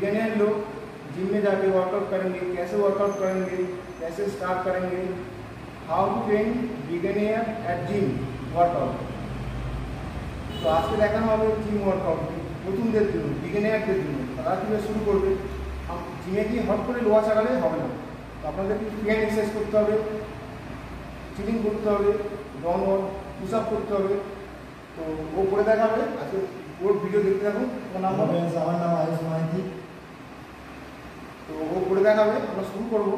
Beginner लोग gym में जाके वर्कआउट करेंगे, कैसे वर्कआउट करेंगे, कैसे स्टार्ट करेंगे, how to train beginner at gym workout. तो आज के देखानो হবে জিম ওয়ার্কআউট নতুনদের জন্য, বিগিনারদের জন্য। তারা কীভাবে শুরু করবে, জিমে গিয়ে হট করে লোয়া চালালে হবে না। তো আপনাদেরকে ফ্রি হ্যান্ড এক্সারসাইজ করতে হবে, চিলিং করতে হবে, ডন ওয়ার্ক, পুশ আপ করতে হবে। তো ও করে দেখাবে, আজকে ওর ভিডিও দেখতে থাকুন। ওর নাম হবে, আমার নাম আয়ুষ মাইতি। তো ও করে দেখাবে, আমরা শুরু করবো।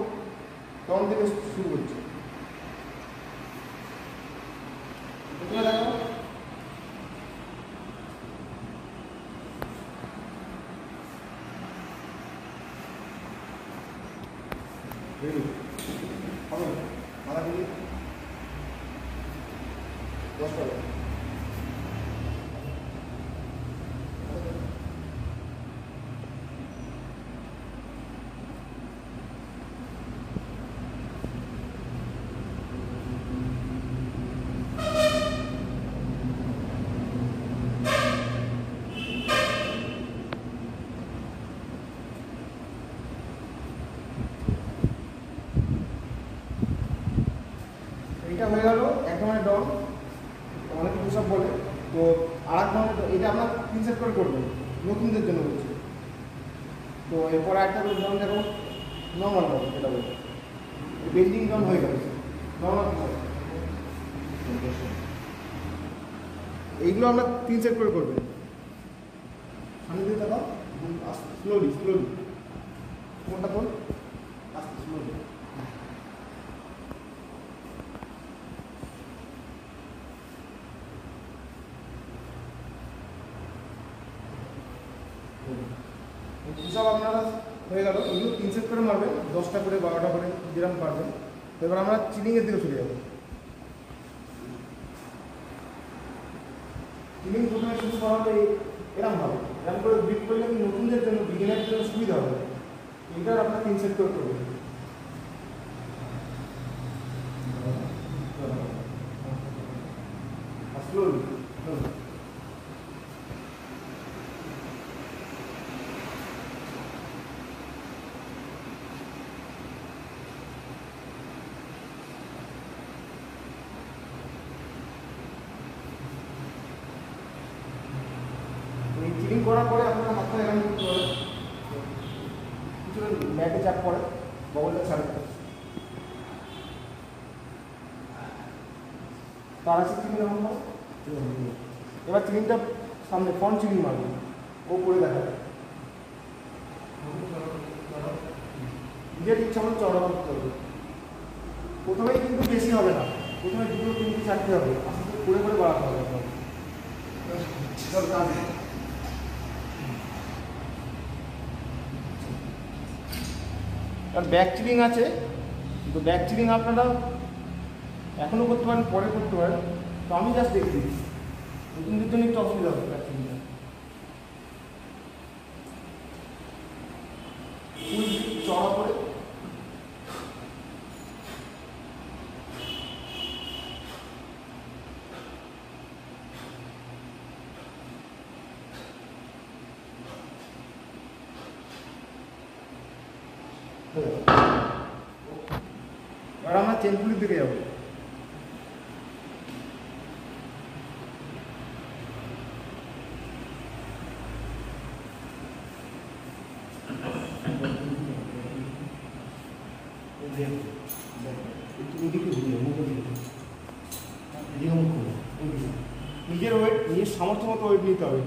তখন থেকে শুরু করছি, দেখাবো। হবে মাথা দিকে 10 টাকা। এটা হয়ে গেল এক ধরনের ডন, অনেকে পুশ আপ বলে। তো আর এক ধরনের, এটা আপনার 3 সেট করে করবেন, নতুনদের জন্য বলছি। তো এরপর একটা ডন দেখো, নর্মাল ডন, যেটা বলবো বেন্ডিং ডন হয়ে গেল, নর্মাল পুশ আপ। এইগুলো আমরা 3 সেট করে করবেন। সামনে দিয়ে দেখাও, স্লোলি স্লোলি, কোনটা কোন, আস্তে স্লোলি। সব আপনারা হয়ে গেল, এগুলো 3 সেট করে মারবেন, 10টা করে 12টা করে যেরকম পারবেন। এবার আমরা চিলিংয়ের দিকে চলে যাব। চিলিং প্রথমে শুরু করা হবে এরকমভাবে, এরকম করে গ্রিপ করলে নতুনদের জন্য, বিগিনারদের জন্য সুবিধা হবে। এইটার আপনার 3 সেট করে করবেন। Slowly slowly. চিলিং করার পরে আপনারা হাতটা এরকম করতে পারেন, কিছুটা ম্যাটে চাপ পড়ে, বগলটা ছাড়ে। তার আছে চিলিং এমন হয়। এবার চিলিংটা সামনে ফ্রন্ট চিলিং মারবে, ও করে দেখাবে। নিজের ইচ্ছা মতো চড়া করতে হবে। প্রথমেই কিন্তু বেশি হবে না, প্রথমে 2 3 4 হবে, আস্তে আস্তে করে করে বাড়াতে হবে আপনার। কারণ ব্যাক চিলিং আছে, তো ব্যাক চিলিং আপনারা এখনও করতে পারেন, পরে করতে পারেন। তো আমি জাস্ট দেখে দিচ্ছি, নতুনদের জন্য একটু অসুবিধা হবে ব্যাক চিলিংটা। ফুল চড়া করে এবার আমরা চেন পুলির দিকে যাবো। নিজের ওয়েट, নিজের सामर्थ्य मत वेट নিতে হবে।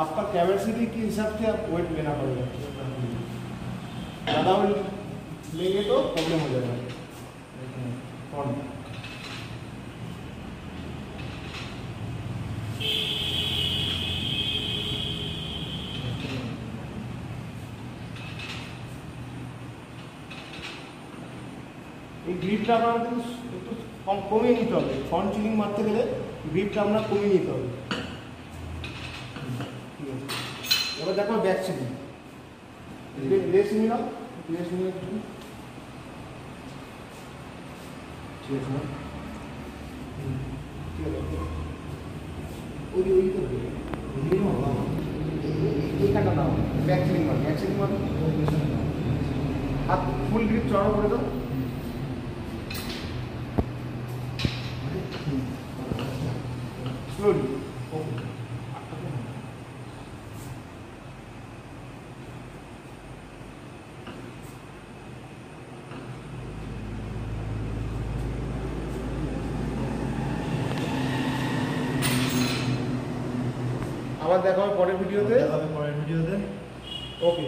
आपका कैपेसिटी के हिसाब से आप वेट लेना पड़ेगा। ज़्यादा वेट लेंगे तो प्रॉब्लम हो जाएगा। এই গ্রিপটা আপনাদের একটু কমিয়ে নিতে হবে। ফ্রন্ট চিলিং মারতে গেলে গ্রিপটা আমরা কমিয়ে নিতে হবে। ঠিক আছে, এবার দেখো ব্যাক চিলিং, রেস নিলাম, রেস নিয়ে ঠিক আছে না, ঠিক আছে ওই ওই তো এইখানটা নাও, ব্যাক সুইং মারো, হাত ফুল গ্রিপ চড়াও করে দাও। স্লোলি। আবার দেখা হবে পরের ভিডিওতে। পরের ভিডিওতে। ওকে।